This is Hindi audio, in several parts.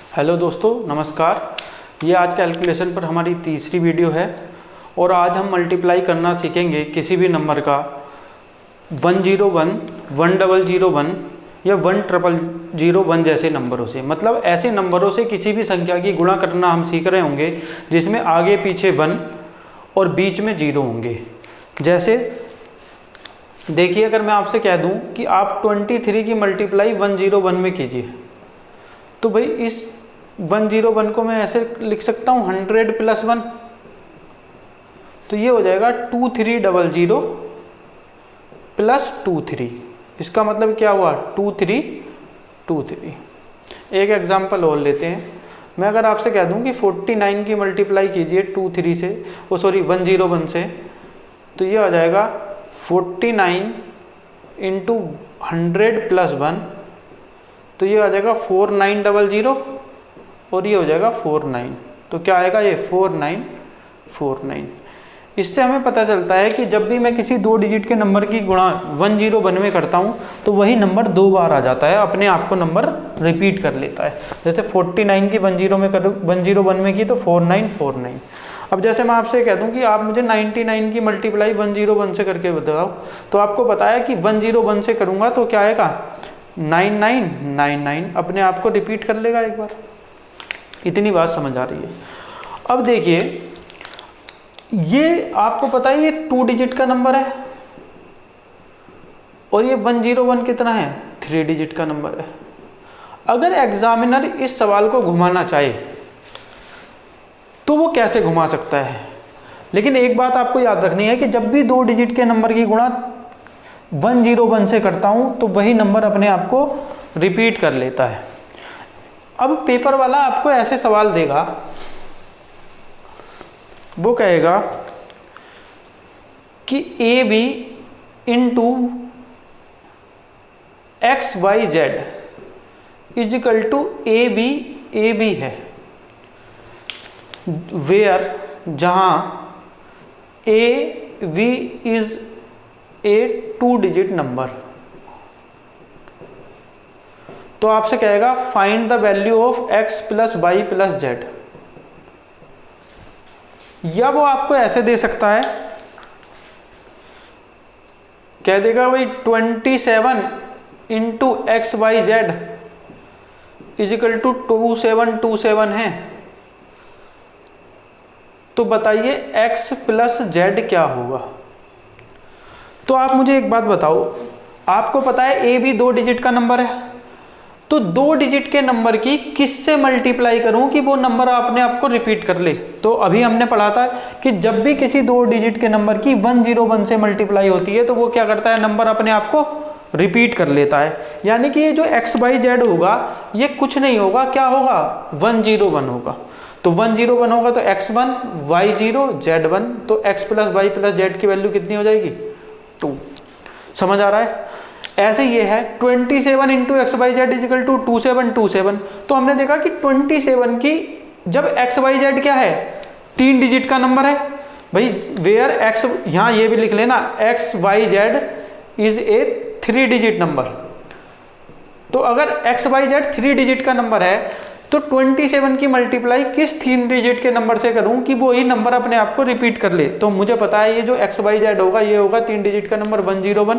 हेलो दोस्तों, नमस्कार। ये आज कैलकुलेशन पर हमारी तीसरी वीडियो है और आज हम मल्टीप्लाई करना सीखेंगे किसी भी नंबर का 101, 1001 या 1001 जैसे नंबरों से। मतलब ऐसे नंबरों से किसी भी संख्या की गुणा करना हम सीख रहे होंगे जिसमें आगे पीछे 1 और बीच में 0 होंगे। जैसे देखिए, अगर मैं आपसे कह दूं कि आप 23 की मल्टीप्लाई 101 में कीजिए, तो भाई इस 101 को मैं ऐसे लिख सकता हूँ 100 + 1, तो ये हो जाएगा 2300 + 23। इसका मतलब क्या हुआ? 2323। एक एग्जांपल और लेते हैं। मैं अगर आपसे कह दूं कि 49 की मल्टीप्लाई कीजिए 23 से, 101 से, तो ये हो जाएगा 49 × 100 + 1, तो ये आ जाएगा 4900 और ये हो जाएगा 49। तो क्या आएगा? ये 4949। इससे हमें पता चलता है कि जब भी मैं किसी 2 डिजिट के नंबर की गुणा 101 में करता हूँ तो वही नंबर 2 बार आ जाता है, अपने आप को नंबर रिपीट कर लेता है। जैसे 49 की 101 में की तो 4949। अब जैसे मैं आपसे कह दूं कि आप मुझे 99 की मल्टीप्लाई 101 से करके बताओ, तो आपको पता है कि 101 से करूँगा तो क्या आएगा? 9999। अपने आप को रिपीट कर लेगा एक बार। इतनी बात समझ आ रही है। अब देखिए, ये आपको पता है ये 2 डिजिट का नंबर है और ये 101 कितना है? 3 डिजिट का नंबर है। अगर एग्जामिनर इस सवाल को घुमाना चाहे तो वो कैसे घुमा सकता है? लेकिन एक बात आपको याद रखनी है कि जब भी 2 डिजिट के नंबर की गुणा 101 से करता हूं तो वही नंबर अपने आप को रिपीट कर लेता है। अब पेपर वाला आपको ऐसे सवाल देगा, वो कहेगा कि AB × XYZ = AB है, वेयर जहां AB is a 2 digit number. तो आपसे कहेगा find the value of x + y + z, या वो आपको ऐसे दे सकता है, कह देगा भाई 27 × XYZ = 2727 है। तो बताइए x + z क्या होगा? तो आप मुझे एक बात बताओ, आपको पता है ए भी 2 डिजिट का नंबर है, तो 2 डिजिट के नंबर की किससे मल्टीप्लाई करूं कि वो नंबर अपने आप को रिपीट कर ले? तो अभी हमने पढ़ा था कि जब भी किसी 2 डिजिट के नंबर की 101 से मल्टीप्लाई होती है तो वो क्या करता है? नंबर अपने आप को रिपीट कर लेता है। यानी कि ये जो XYZ होगा ये कुछ नहीं होगा, क्या होगा? 101 होगा। तो 101 होगा तो x1, y0, z1, तो x + y + z की वैल्यू कितनी हो जाएगी? 2। समझ आ रहा है? ऐसे ये है 27 × XYZ = 2727। तो हमने देखा कि 27 की जब XYZ क्या है? 3 डिजिट का नंबर है भाई, वेयर x, यहाँ ये भी लिख लेना, XYZ is a 3 digit number. तो अगर XYZ 3 डिजिट का नंबर है तो 27 की मल्टीप्लाई किस 3 डिजिट के नंबर से करूं कि वो ही नंबर अपने आप को रिपीट कर ले? तो मुझे पता है ये जो XYZ होगा ये होगा 3 डिजिट का नंबर 101।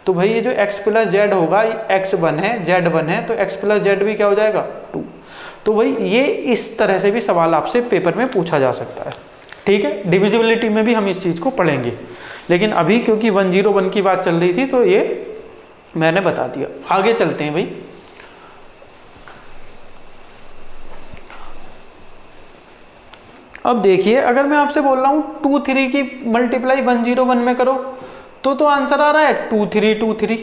तो भाई ये जो x + z होगा x1 है, z1 है, तो x + z भी क्या हो जाएगा? 2। तो भाई ये इस तरह से भी सवाल आपसे पेपर में पूछा जा सकता है। ठीक है, डिविजिबिलिटी में भी हम इस चीज़ को पढ़ेंगे, लेकिन अभी क्योंकि 101 की बात चल रही थी तो ये मैंने बता दिया। आगे चलते हैं भाई। अब देखिए, अगर मैं आपसे बोल रहा हूँ 23 की मल्टीप्लाई 101 में करो तो आंसर आ रहा है 2323।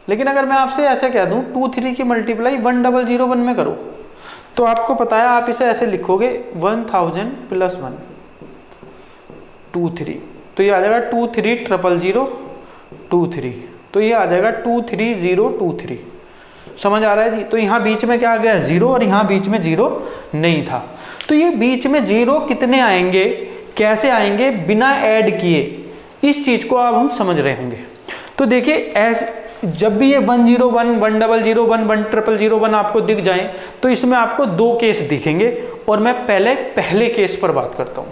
लेकिन अगर मैं आपसे ऐसे कह दूं 23 की मल्टीप्लाई 1001 में करो तो आपको पता है आप इसे ऐसे लिखोगे 1000 + 1 23, तो ये आ जाएगा 230023, तो ये आ जाएगा 23023। समझ आ रहा है जी? तो यहाँ बीच में क्या आ गया? 0, और यहाँ बीच में 0 नहीं था। तो ये बीच में 0 कितने आएंगे, कैसे आएंगे बिना ऐड किए, इस चीज को अब हम समझ रहे होंगे। तो देखिए जब भी ये 101, 1001, 1001 आपको दिख जाए तो इसमें आपको दो केस दिखेंगे, और मैं पहले केस पर बात करता हूं।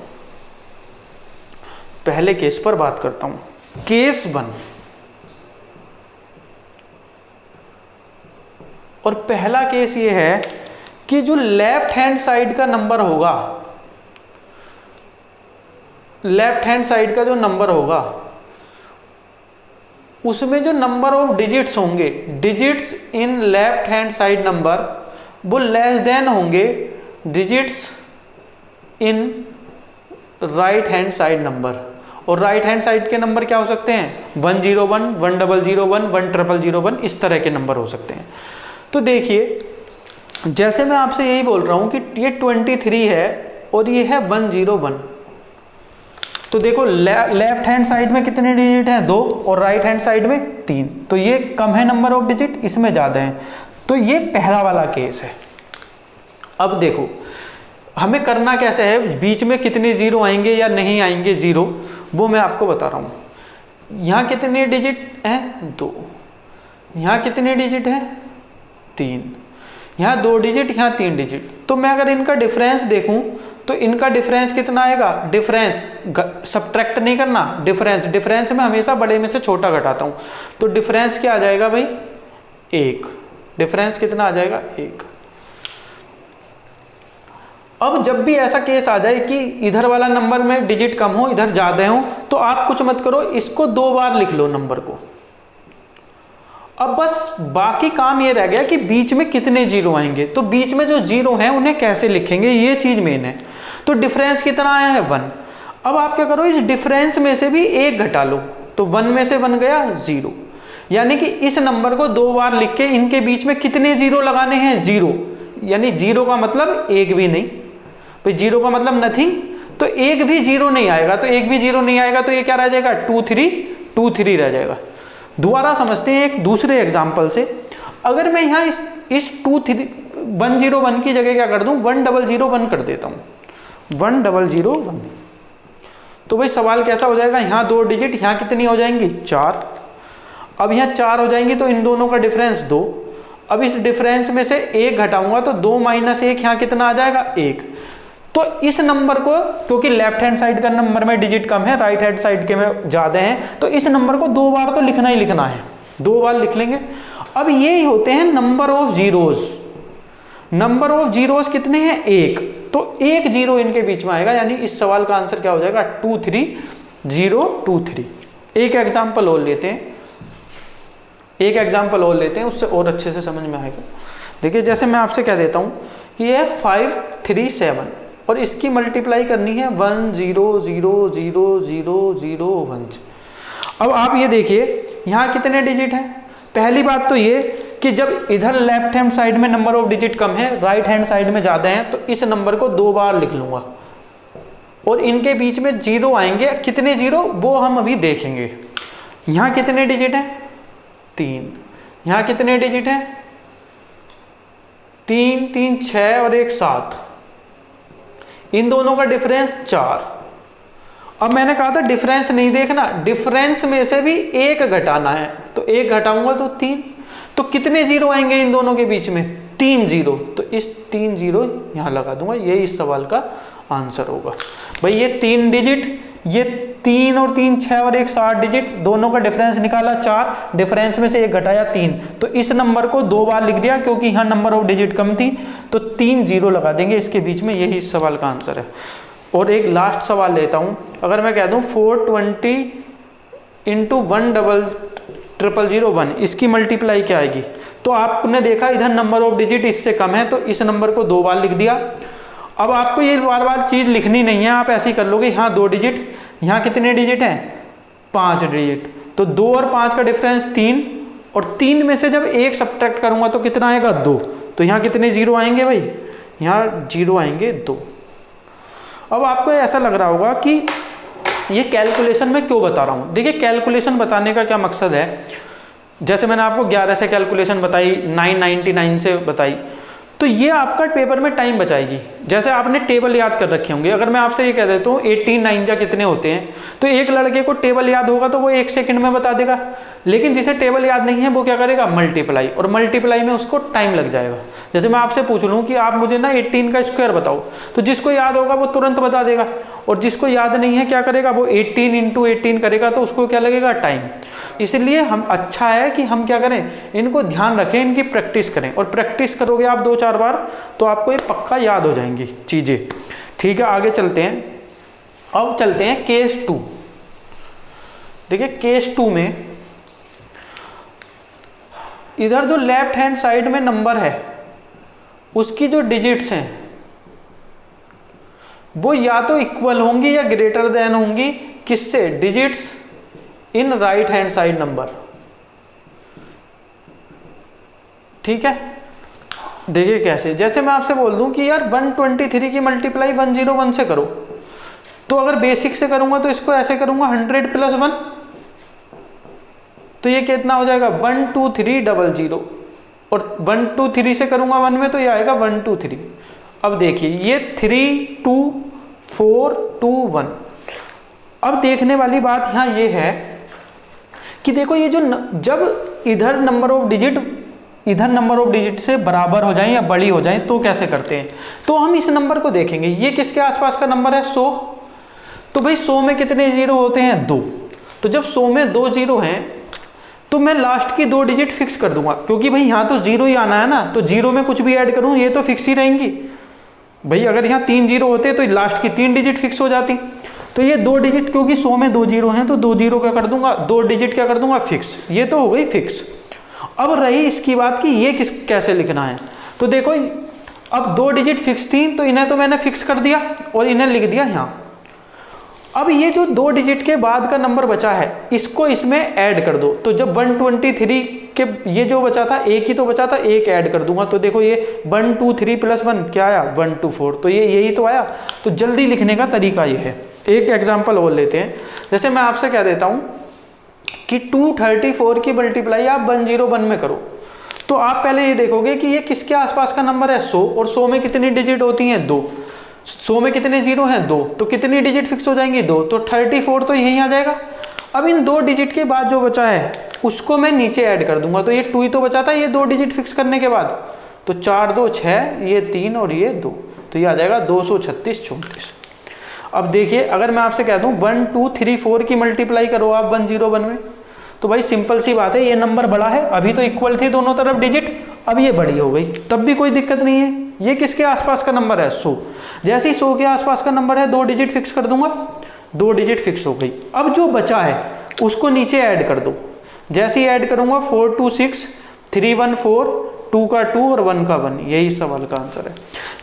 पहले केस पर बात करता हूं, केस 1। और पहला केस ये है कि जो लेफ्ट हैंड साइड का नंबर होगा, लेफ्ट हैंड साइड का जो नंबर होगा उसमें जो नंबर ऑफ डिजिट्स होंगे, digits in left hand side number, वो लेस देन होंगे digits in right hand side number. और राइट हैंड साइड के नंबर क्या हो सकते हैं? 101, 1001, 1001, इस तरह के नंबर हो सकते हैं। तो देखिए, जैसे मैं आपसे यही बोल रहा हूं कि ये 23 है और ये है 101, तो देखो लेफ्ट हैंड साइड में कितने डिजिट हैं? 2, और राइट हैंड साइड में 3। तो ये कम है नंबर ऑफ डिजिट, इसमें ज़्यादा है। तो ये पहला वाला केस है। अब देखो हमें करना कैसे है, बीच में कितने जीरो आएंगे या नहीं आएंगे जीरो, वो मैं आपको बता रहा हूँ। यहाँ कितने डिजिट हैं? 2। यहाँ कितने डिजिट हैं? 3। यहाँ 2 डिजिट, यहाँ 3 डिजिट। तो मैं अगर इनका डिफरेंस देखूं तो इनका डिफरेंस कितना आएगा? डिफरेंस सब्ट्रैक्ट नहीं करना, डिफरेंस में हमेशा बड़े में से छोटा घटाता हूं। तो डिफरेंस क्या आ जाएगा भाई? 1। डिफरेंस कितना आ जाएगा? 1। अब जब भी ऐसा केस आ जाए कि इधर वाला नंबर में डिजिट कम हो, इधर ज्यादा हो, तो आप कुछ मत करो, इसको 2 बार लिख लो नंबर को। अब बस बाकी काम ये रह गया कि बीच में कितने जीरो आएंगे। तो बीच में जो जीरो हैं उन्हें कैसे लिखेंगे, ये चीज मेन है। तो डिफरेंस कितना आया है? 1। अब आप क्या करो, इस डिफरेंस में से भी 1 घटा लो, तो 1 में से बन गया 0। यानी कि इस नंबर को 2 बार लिख के इनके बीच में कितने जीरो लगाने हैं? 0। यानी 0 का मतलब 1 भी नहीं, भाई 0 का मतलब नथिंग, तो 1 भी 0 नहीं आएगा। तो 1 भी 0 नहीं आएगा तो ये क्या रह जाएगा? 2 3 रह जाएगा। दोबारा समझते हैं एक दूसरे एग्जाम्पल से। अगर मैं यहाँ इस 101 की जगह क्या कर दूं? 1001 कर देता हूँ, 1001। तो भाई सवाल कैसा हो जाएगा? यहाँ 2 डिजिट, यहाँ कितनी हो जाएंगी? 4। अब यहाँ 4 हो जाएंगी तो इन दोनों का डिफरेंस 2। अब इस डिफरेंस में से 1 घटाऊंगा तो 2 - 1, यहाँ कितना आ जाएगा? 1। तो इस नंबर को, क्योंकि लेफ्ट हैंड साइड का नंबर में डिजिट कम है, राइट हैंड साइड के में ज्यादा है, तो इस नंबर को 2 बार तो लिखना ही लिखना है, 2 बार लिख लेंगे। अब ये होते हैं number of zeros. Number of zeros कितने हैं? 1। तो 1 जीरो इनके बीच में आएगा, यानी इस सवाल का आंसर क्या हो जाएगा? 23 एक एग्जाम्पल और लेते हैं, उससे और अच्छे से समझ में आएगा। देखिए, जैसे मैं आपसे कह देता हूं कि ये 537 और इसकी मल्टीप्लाई करनी है 10000001। अब आप ये देखिए, यहाँ कितने डिजिट हैं? पहली बात तो ये कि जब इधर लेफ्ट हैंड साइड में नंबर ऑफ डिजिट कम है, राइट हैंड साइड में ज्यादा है, तो इस नंबर को 2 बार लिख लूंगा और इनके बीच में जीरो आएंगे। कितने जीरो वो हम अभी देखेंगे। यहाँ कितने डिजिट हैं? 3। यहाँ कितने डिजिट हैं? 3 3 6 और 1 7। इन दोनों का डिफरेंस 4। अब मैंने कहा था डिफरेंस नहीं देखना, डिफरेंस में से भी 1 घटाना है, तो 1 घटाऊंगा तो 3। तो कितने जीरो आएंगे इन दोनों के बीच में? 3 जीरो। तो इस 3 जीरो यहां लगा दूंगा, ये इस सवाल का आंसर होगा। भाई ये 3 डिजिट, ये 3 और 3 6 और 1 7 डिजिट, दोनों का डिफरेंस निकाला 4, डिफरेंस में से 1 घटाया 3, तो इस नंबर को 2 बार लिख दिया क्योंकि यहाँ नंबर ऑफ डिजिट कम थी, तो 3 जीरो लगा देंगे इसके बीच में, यही इस सवाल का आंसर है। और एक लास्ट सवाल लेता हूँ, अगर मैं कह दूँ 420 × 10001, इसकी मल्टीप्लाई क्या आएगी? तो आपने देखा इधर नंबर ऑफ डिजिट इससे कम है, तो इस नंबर को 2 बार लिख दिया। अब आपको ये बार बार चीज लिखनी नहीं है, आप ऐसे ही कर लोगे। यहाँ 2 डिजिट, यहाँ कितने डिजिट हैं? 5 डिजिट। तो 2 और 5 का डिफरेंस 3, और 3 में से जब 1 सब्ट्रैक्ट करूंगा तो कितना आएगा? 2। तो यहाँ कितने जीरो आएंगे भाई? यहाँ जीरो आएंगे 2। अब आपको ऐसा लग रहा होगा कि ये कैलकुलेशन मैं क्यों बता रहा हूँ। देखिए, कैलकुलेशन बताने का क्या मकसद है, जैसे मैंने आपको 11 से कैलकुलेशन बताई, 999 से बताई, तो ये आपका पेपर में टाइम बचाएगी। जैसे आपने टेबल याद कर रखे होंगे, अगर मैं आपसे ये कह देता हूँ 18 9 जा कितने होते हैं, तो एक लड़के को टेबल याद होगा तो वो 1 सेकंड में बता देगा। लेकिन जिसे टेबल याद नहीं है वो क्या करेगा, मल्टीप्लाई, और मल्टीप्लाई में उसको टाइम लग जाएगा। जैसे मैं आपसे पूछ लूँ कि आप मुझे ना 18 का स्क्वायर बताओ, तो जिसको याद होगा वो तुरंत बता देगा, और जिसको याद नहीं है क्या करेगा, वो 18 × 18 करेगा, तो उसको क्या लगेगा, टाइम। इसलिए हम अच्छा है कि हम क्या करें, इनको ध्यान रखें, इनकी प्रैक्टिस करें, और प्रैक्टिस करोगे आप 2-4 बार तो आपको ये पक्का याद हो जाएंगी चीज़ें। ठीक है, आगे चलते हैं। अब चलते हैं केस 2। देखिए केस 2 में इधर जो लेफ्ट हैंड साइड में नंबर है उसकी जो डिजिट्स हैं वो या तो इक्वल होंगी या ग्रेटर देन होंगी, किससे, digits in right hand side number. ठीक है, देखिए कैसे, जैसे मैं आपसे बोल दूं कि यार 123 की मल्टीप्लाई 101 से करो, तो अगर बेसिक से करूंगा तो इसको ऐसे करूंगा 100 + 1, तो ये कितना हो जाएगा 12300, और 123 से करूंगा 1 में तो ये आएगा 123। अब देखिए ये 3 2 4 2 1। अब देखने वाली बात यहाँ ये है कि देखो ये जो जब इधर नंबर ऑफ डिजिट से बराबर हो जाएं या बड़ी हो जाएं तो कैसे करते हैं, तो हम इस नंबर को देखेंगे, ये किसके आसपास का नंबर है, 100। तो भाई 100 में कितने जीरो होते हैं, 2। तो जब 100 में 2 जीरो हैं तो मैं लास्ट की 2 डिजिट फिक्स कर दूंगा, क्योंकि भाई यहाँ तो 0 ही आना है ना, तो 0 में कुछ भी ऐड करूँ ये तो फिक्स ही रहेंगी। भाई अगर यहाँ 3 जीरो होते तो लास्ट की 3 डिजिट फिक्स हो जाती, तो ये 2 डिजिट, क्योंकि 100 में 2 जीरो हैं तो 2 जीरो क्या कर दूंगा, 2 डिजिट क्या कर दूंगा, फिक्स। ये तो हो गई फिक्स। अब रही इसकी बात कि ये कैसे लिखना है, तो देखो अब 2 डिजिट फिक्स थी तो इन्हें तो मैंने फिक्स कर दिया और इन्हें लिख दिया यहाँ। अब ये जो 2 डिजिट के बाद का नंबर बचा है इसको इसमें ऐड कर दो, तो जब 123 के ये जो बचा था, एक ही तो बचा था, एक ऐड कर दूंगा, तो देखो ये 123 + 1 क्या आया, 124, तो ये यही तो आया। तो जल्दी लिखने का तरीका ये है। एक एग्जांपल और लेते हैं, जैसे मैं आपसे कह देता हूँ कि 234 की मल्टीप्लाई आप 101 में करो, तो आप पहले ये देखोगे कि ये किसके आसपास का नंबर है, 100, और 100 में कितनी डिजिट होती हैं, 2। 100 में कितने जीरो हैं, 2, तो कितनी डिजिट फिक्स हो जाएंगी, 2, तो 34 तो यहीं आ जाएगा। अब इन 2 डिजिट के बाद जो बचा है उसको मैं नीचे ऐड कर दूंगा, तो ये 2 ही तो बचा था, ये 2 डिजिट फिक्स करने के बाद, तो 4 2 6, ये 3 और ये 2, तो ये आ जाएगा 236 34। अब देखिए अगर मैं आपसे कह दूं 1 2 3 4 की मल्टीप्लाई करो आप 101 में, तो भाई सिंपल सी बात है, ये नंबर बड़ा है, अभी तो इक्वल थे दोनों तरफ डिजिट, अब ये बड़ी हो गई, तब भी कोई दिक्कत नहीं है। ये किसके आसपास का नंबर है, 100। जैसे ही 100 के आसपास का नंबर है 2 डिजिट फिक्स कर दूंगा, 2 डिजिट फिक्स हो गई। अब जो बचा है उसको नीचे ऐड कर दो, जैसे ही ऐड करूंगा 4 2 6 3 1 4, 2 का 2 और 1 का 1, यही सवाल का आंसर है।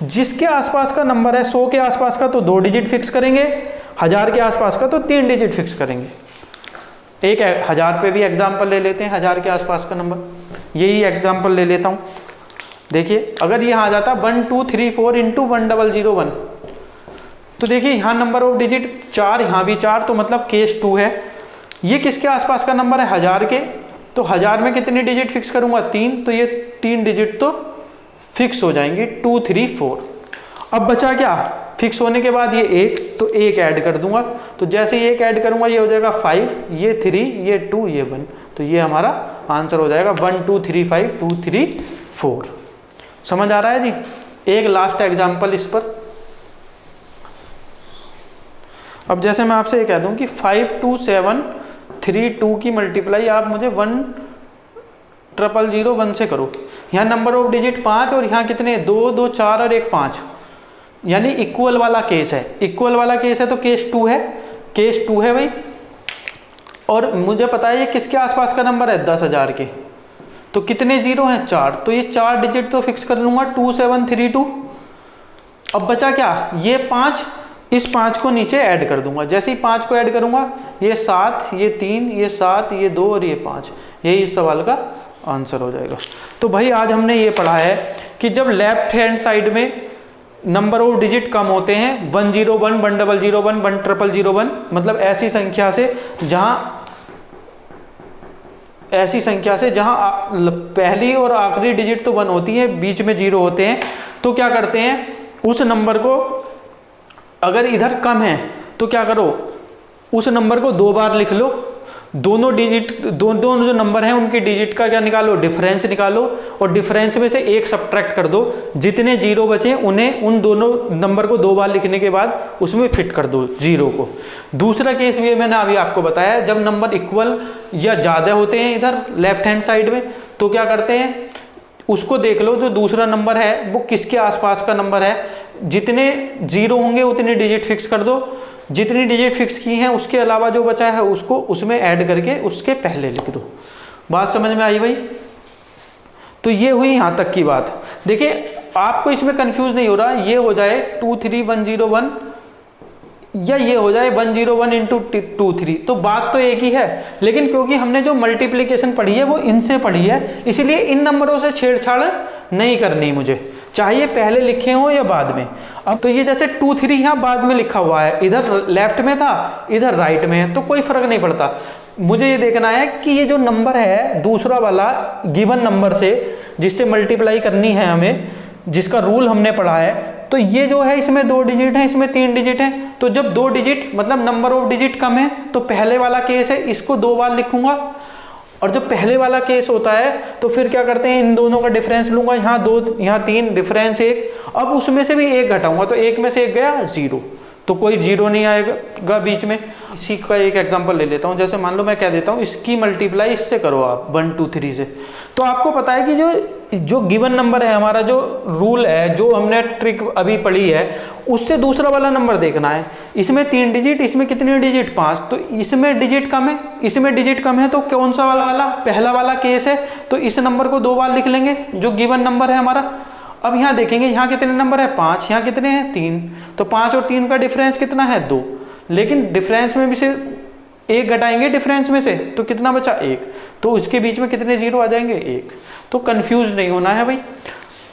जिसके आसपास का नंबर है 100 के आसपास का तो 2 डिजिट फिक्स करेंगे, 1000 के आसपास का तो 3 डिजिट फिक्स करेंगे। एक 1000 पे भी एग्जाम्पल ले लेते हैं, 1000 के आसपास का नंबर, यही एग्जाम्पल ले लेता हूँ। देखिए अगर ये आ जाता 1 2 3 4 × 1001, तो देखिए यहाँ नंबर ऑफ डिजिट 4, यहाँ भी 4, तो मतलब केस 2 है। ये किसके आसपास का नंबर है, 1000 के, तो 1000 में कितनी डिजिट फिक्स करूँगा, 3, तो ये 3 डिजिट तो फिक्स हो जाएंगी, 2 3 4। अब बचा क्या, फिक्स होने के बाद ये 1, तो 1 ऐड कर दूंगा, तो जैसे ही 1 ऐड करूंगा ये हो जाएगा 5, ये 3, ये 2, ये 1, तो ये हमारा आंसर हो जाएगा 1 2 3 5 2 3 4। समझ आ रहा है जी। एक लास्ट एग्जांपल इस पर। अब जैसे मैं आपसे ये कह दूं कि 5 2 7 3 2 की मल्टीप्लाई आप मुझे 1 0 0 1 से करो। यहाँ नंबर ऑफ डिजिट 5 और यहाँ कितने 2 2 4 और 1 5, यानी इक्वल वाला केस है। इक्वल वाला केस है तो केस 2 है, केस 2 है भाई। और मुझे पता है ये किसके आसपास का नंबर है, 10,000 के, तो कितने जीरो हैं, 4, तो ये 4 डिजिट तो फिक्स कर लूंगा, 2 7 3 2। अब बचा क्या, ये 5, इस 5 को नीचे ऐड कर दूंगा, जैसे ही 5 को ऐड करूंगा ये 7, ये 3, ये 7, ये 2 और ये 5, यही इस सवाल का आंसर हो जाएगा। तो भाई आज हमने ये पढ़ा है कि जब लेफ्ट हैंड साइड में नंबर ऑफ डिजिट कम होते हैं, 101 1001 1001, मतलब ऐसी संख्या से जहां पहली और आखिरी डिजिट तो 1 होती है, बीच में 0 होते हैं, तो क्या करते हैं उस नंबर को, अगर इधर कम है तो क्या करो, उस नंबर को 2 बार लिख लो, दोनों दोनों जो नंबर हैं उनके डिजिट का क्या निकालो, डिफरेंस निकालो, और डिफरेंस में से एक सब्ट्रैक्ट कर दो, जितने जीरो बचे उन्हें उन दोनों नंबर को 2 बार लिखने के बाद उसमें फिट कर दो जीरो को। दूसरा केस भी मैंने अभी आपको बताया, जब नंबर इक्वल या ज़्यादा होते हैं इधर लेफ्ट हैंड साइड में, तो क्या करते हैं, उसको देख लो जो दूसरा नंबर है वो किसके आसपास का नंबर है, जितने जीरो होंगे उतने डिजिट फिक्स कर दो, जितनी डिजिट फिक्स की हैं उसके अलावा जो बचा है उसको उसमें ऐड करके उसके पहले लिख दो। बात समझ में आई भाई? तो ये हुई यहाँ तक की बात। देखिए आपको इसमें कंफ्यूज नहीं हो रहा, ये हो जाए 23101 या ये हो जाए 101 इंटू 23, तो बात तो एक ही है, लेकिन क्योंकि हमने जो मल्टीप्लिकेशन पढ़ी है वो इनसे पढ़ी है, इसलिए इन नंबरों से छेड़छाड़ नहीं करनी मुझे, चाहे पहले लिखे हो या बाद में। अब तो ये जैसे 23 यहाँ बाद में लिखा हुआ है, इधर लेफ्ट में था इधर राइट में है, तो कोई फर्क नहीं पड़ता। मुझे ये देखना है कि ये जो नंबर है दूसरा वाला गिवन नंबर से जिससे मल्टीप्लाई करनी है हमें, जिसका रूल हमने पढ़ा है, तो ये जो है इसमें 2 डिजिट है, इसमें 3 डिजिट है, तो जब 2 डिजिट मतलब नंबर ऑफ डिजिट कम है तो पहले वाला केस है इसको 2 बार लिखूंगा, और जब पहले वाला केस होता है तो फिर क्या करते हैं, इन दोनों का डिफरेंस लूंगा, यहाँ 2 यहाँ 3 डिफरेंस 1, अब उसमें से भी 1 घटाऊंगा तो 1 में से 1 गया 0, तो कोई 0 नहीं आएगा बीच में। इसी का एक एग्जांपल ले लेता हूँ, जैसे मान लो मैं कह देता हूँ इसकी मल्टीप्लाई इससे करो आप 1 2 3 से, तो आपको पता है कि जो गिवन नंबर है हमारा, जो रूल है, जो हमने ट्रिक अभी पढ़ी है, उससे दूसरा वाला नंबर देखना है। इसमें 3 डिजिट, इसमें कितने डिजिट 5, तो इसमें डिजिट कम है, इसमें डिजिट कम है, तो कौन सा वाला पहला वाला केस है, तो इस नंबर को 2 बार लिख लेंगे जो गिवन नंबर है हमारा। अब यहाँ देखेंगे यहाँ कितने नंबर है 5, यहाँ कितने हैं 3, तो 5 और 3 का डिफरेंस कितना है 2, लेकिन डिफरेंस में भी से 1 घटाएंगे डिफरेंस में से तो कितना बचा 1, तो उसके बीच में कितने जीरो आ जाएंगे 1। तो कंफ्यूज नहीं होना है भाई,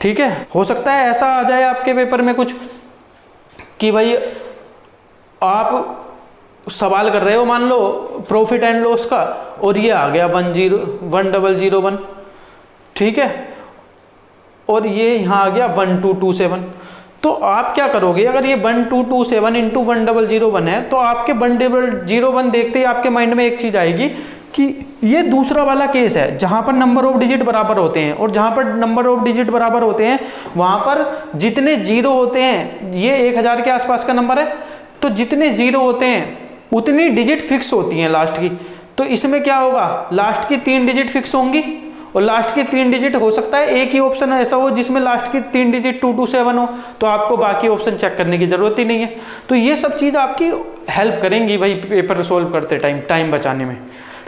ठीक है। हो सकता है ऐसा आ जाए आपके पेपर में कुछ कि भाई आप सवाल कर रहे हो मान लो प्रॉफिट एंड लॉस का, और ये आ गया 1001, ठीक है, और ये यहाँ आ गया 1227, तो आप क्या करोगे, अगर ये 1227 इंटू 1001 है तो आपके 1001 देखते ही आपके माइंड में एक चीज आएगी कि ये दूसरा वाला केस है जहां पर नंबर ऑफ डिजिट बराबर होते हैं, और जहां पर नंबर ऑफ डिजिट बराबर होते हैं वहां पर जितने जीरो होते हैं, ये 1000 के आसपास का नंबर है, तो जितने जीरो होते हैं उतनी डिजिट फिक्स होती हैं लास्ट की। तो इसमें क्या होगा, लास्ट की 3 डिजिट फिक्स होंगी, और लास्ट की 3 डिजिट हो सकता है एक ही ऑप्शन ऐसा हो जिसमें लास्ट की 3 डिजिट 227 हो, तो आपको बाकी ऑप्शन चेक करने की जरूरत ही नहीं है। तो ये सब चीज़ आपकी हेल्प करेंगी भाई पेपर सोल्व करते टाइम बचाने में,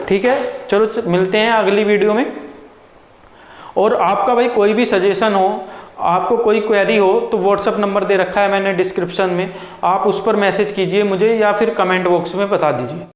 ठीक है। चलो मिलते हैं अगली वीडियो में। और आपका भाई कोई भी सजेशन हो, आपको कोई क्वेरी हो, तो व्हाट्सअप नंबर दे रखा है मैंने डिस्क्रिप्शन में, आप उस पर मैसेज कीजिए मुझे या फिर कमेंट बॉक्स में बता दीजिए।